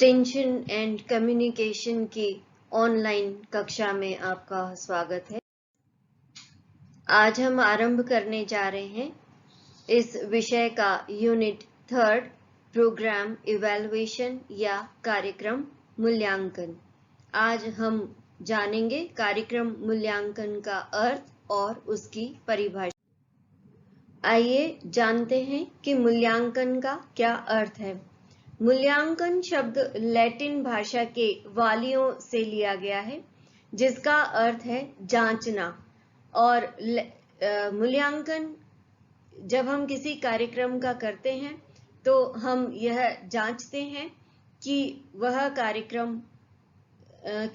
Extension and communication की online कक्षा में आपका स्वागत है। आज हम आरंभ करने जा रहे हैं इस विषय का यूनिट 3 प्रोग्राम इवैल्यूएशन या कार्यक्रम मूल्यांकन। आज हम जानेंगे कार्यक्रम मूल्यांकन का अर्थ और उसकी परिभाषा। आइए जानते हैं कि मूल्यांकन का क्या अर्थ है। मूल्यांकन शब्द लैटिन भाषा के वालियों से लिया गया है, जिसका अर्थ है जांचना। और मूल्यांकन जब हम किसी कार्यक्रम का करते हैं तो हम यह जांचते हैं कि वह कार्यक्रम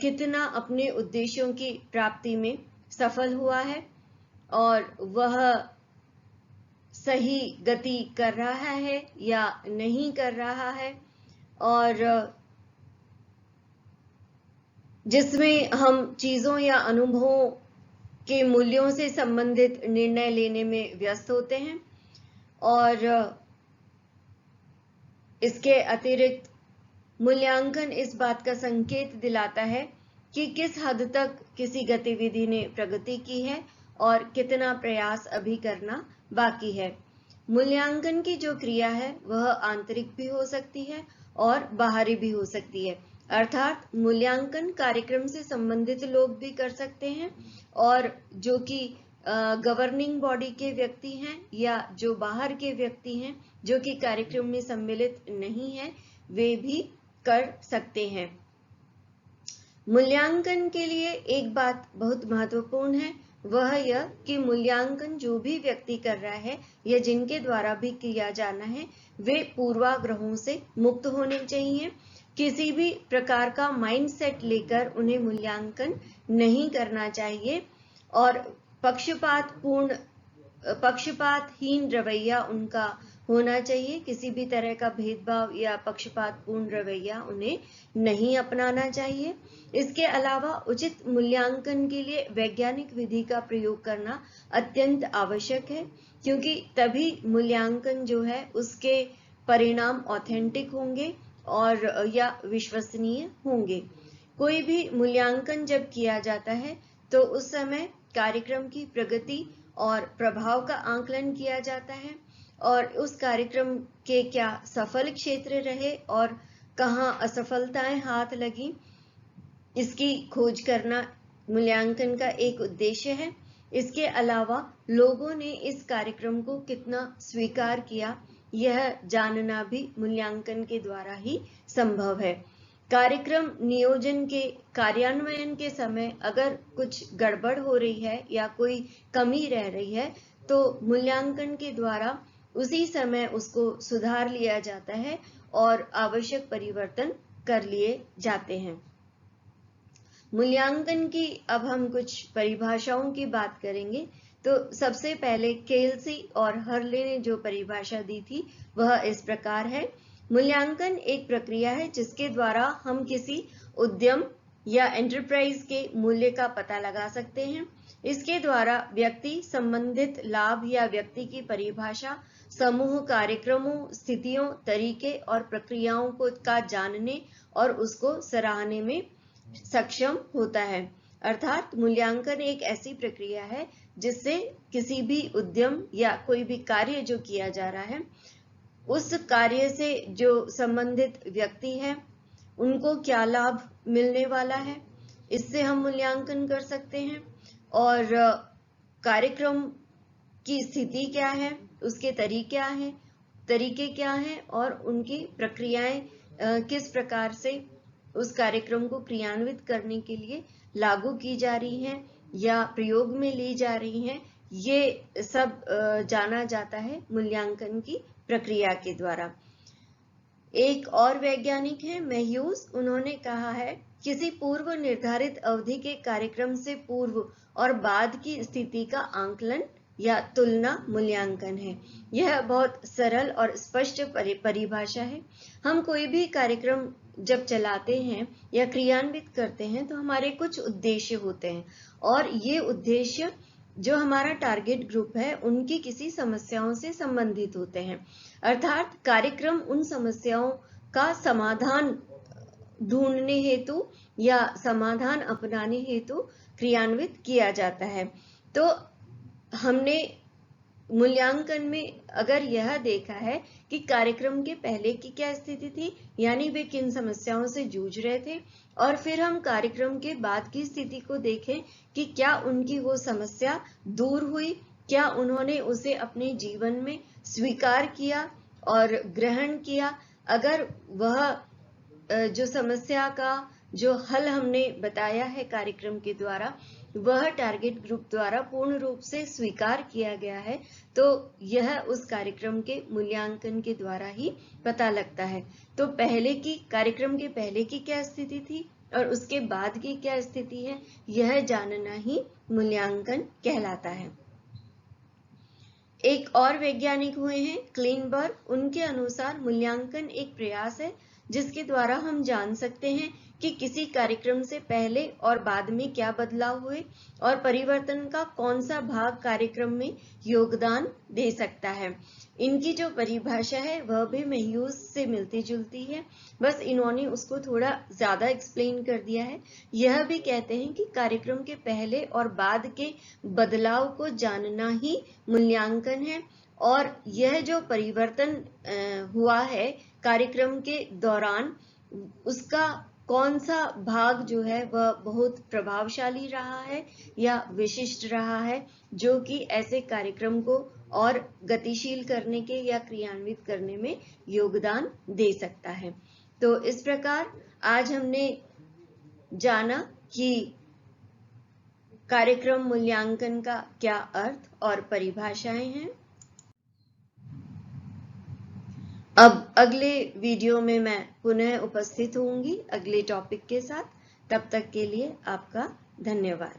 कितना अपने उद्देश्यों की प्राप्ति में सफल हुआ है और वह सही गति कर रहा है या नहीं कर रहा है, और जिसमें हम चीजों या अनुभवों के मूल्यों से संबंधित निर्णय लेने में व्यस्त होते हैं। और इसके अतिरिक्त मूल्यांकन इस बात का संकेत दिलाता है कि किस हद तक किसी गतिविधि ने प्रगति की है और कितना प्रयास अभी करना बाकी है। मूल्यांकन की जो क्रिया है वह आंतरिक भी हो सकती है और बाहरी भी हो सकती है, अर्थात मूल्यांकन कार्यक्रम से संबंधित लोग भी कर सकते हैं और जो कि गवर्निंग बॉडी के व्यक्ति हैं या जो बाहर के व्यक्ति हैं जो कि कार्यक्रम में सम्मिलित नहीं है, वे भी कर सकते हैं। मूल्यांकन के लिए एक बात बहुत महत्वपूर्ण है, वह यह कि मूल्यांकन जो भी व्यक्ति कर रहा है या जिनके द्वारा भी किया जाना है, वे पूर्वाग्रहों से मुक्त होने चाहिए। किसी भी प्रकार का माइंडसेट लेकर उन्हें मूल्यांकन नहीं करना चाहिए और पक्षपातहीन रवैया उनका होना चाहिए। किसी भी तरह का भेदभाव या पक्षपातपूर्ण रवैया उन्हें नहीं अपनाना चाहिए। इसके अलावा उचित मूल्यांकन के लिए वैज्ञानिक विधि का प्रयोग करना अत्यंत आवश्यक है, क्योंकि तभी मूल्यांकन जो है उसके परिणाम ऑथेंटिक होंगे और या विश्वसनीय होंगे। कोई भी मूल्यांकन जब किया जाता है तो उस समय कार्यक्रम की प्रगति और प्रभाव का आकलन किया जाता है और उस कार्यक्रम के क्या सफल क्षेत्र रहे और कहाँ असफलताएं हाथ लगी, इसकी खोज करना मूल्यांकन का एक उद्देश्य है। इसके अलावा लोगों ने इस कार्यक्रम को कितना स्वीकार किया, यह जानना भी मूल्यांकन के द्वारा ही संभव है। कार्यक्रम नियोजन के कार्यान्वयन के समय अगर कुछ गड़बड़ हो रही है या कोई कमी रह रही है तो मूल्यांकन के द्वारा उसी समय उसको सुधार लिया जाता है और आवश्यक परिवर्तन कर लिए जाते हैं। मूल्यांकन की अब हम कुछ परिभाषाओं की बात करेंगे। तो सबसे पहले केल्सी और हर्ले ने जो परिभाषा दी थी वह इस प्रकार है। मूल्यांकन एक प्रक्रिया है जिसके द्वारा हम किसी उद्यम या एंटरप्राइज के मूल्य का पता लगा सकते हैं। इसके द्वारा व्यक्ति संबंधित लाभ या व्यक्ति की परिभाषा, समूह कार्यक्रमों, स्थितियों, तरीके और प्रक्रियाओं का जानने और उसको सराहने में सक्षम होता है। अर्थात मूल्यांकन एक ऐसी प्रक्रिया है जिससे किसी भी उद्यम या कोई भी कार्य जो किया जा रहा है, उस कार्य से जो संबंधित व्यक्ति है उनको क्या लाभ मिलने वाला है, इससे हम मूल्यांकन कर सकते हैं। और कार्यक्रम की स्थिति क्या है, उसके तरीके क्या हैं और उनकी प्रक्रियाएं किस प्रकार से उस कार्यक्रम को क्रियान्वित करने के लिए लागू की जा रही हैं या प्रयोग में ली जा रही हैं, ये सब जाना जाता है मूल्यांकन की प्रक्रिया के द्वारा। एक और वैज्ञानिक है मैह्यूज, उन्होंने कहा है किसी पूर्व निर्धारित अवधि के कार्यक्रम से पूर्व और बाद की स्थिति का आंकलन या तुलना मूल्यांकन है। यह बहुत सरल और स्पष्ट परिभाषा है। हम कोई भी कार्यक्रम जब चलाते हैं या क्रियान्वित करते हैं तो हमारे कुछ उद्देश्य होते हैं और ये उद्देश्य जो हमारा टारगेट ग्रुप है उनकी किसी समस्याओं से संबंधित होते हैं। अर्थात कार्यक्रम उन समस्याओं का समाधान ढूंढने हेतु या समाधान अपनाने हेतु क्रियान्वित किया जाता है। तो हमने मूल्यांकन में अगर यह देखा है कि कार्यक्रम के पहले की क्या स्थिति थी, यानी वे किन समस्याओं से जूझ रहे थे, और फिर हम कार्यक्रम के बाद की स्थिति को देखें कि क्या उनकी वो समस्या दूर हुई, क्या उन्होंने उसे अपने जीवन में स्वीकार किया और ग्रहण किया। अगर वह जो समस्या का जो हल हमने बताया है कार्यक्रम के द्वारा, वह टारगेट ग्रुप द्वारा पूर्ण रूप से स्वीकार किया गया है, तो यह उस कार्यक्रम के मूल्यांकन के द्वारा ही पता लगता है। तो कार्यक्रम के पहले की क्या स्थिति थी और उसके बाद की क्या स्थिति है, यह जानना ही मूल्यांकन कहलाता है। एक और वैज्ञानिक हुए हैं क्लीनबर्ग। उनके अनुसार मूल्यांकन एक प्रयास है जिसके द्वारा हम जान सकते हैं कि किसी कार्यक्रम से पहले और बाद में क्या बदलाव हुए और परिवर्तन का कौन सा भाग कार्यक्रम में योगदान दे सकता है। इनकी जो परिभाषा है वह भी मेहयूज से मिलती जुलती है, बस इन्होंने उसको थोड़ा ज्यादा एक्सप्लेन कर दिया है। यह भी कहते हैं कि कार्यक्रम के पहले और बाद के बदलाव को जानना ही मूल्यांकन है, और यह जो परिवर्तन हुआ है कार्यक्रम के दौरान, उसका कौन सा भाग जो है वह बहुत प्रभावशाली रहा है या विशिष्ट रहा है, जो कि ऐसे कार्यक्रम को और गतिशील करने के या क्रियान्वित करने में योगदान दे सकता है। तो इस प्रकार आज हमने जाना कि कार्यक्रम मूल्यांकन का क्या अर्थ और परिभाषाएं हैं। अब अगले वीडियो में मैं पुनः उपस्थित होंगी अगले टॉपिक के साथ। तब तक के लिए आपका धन्यवाद।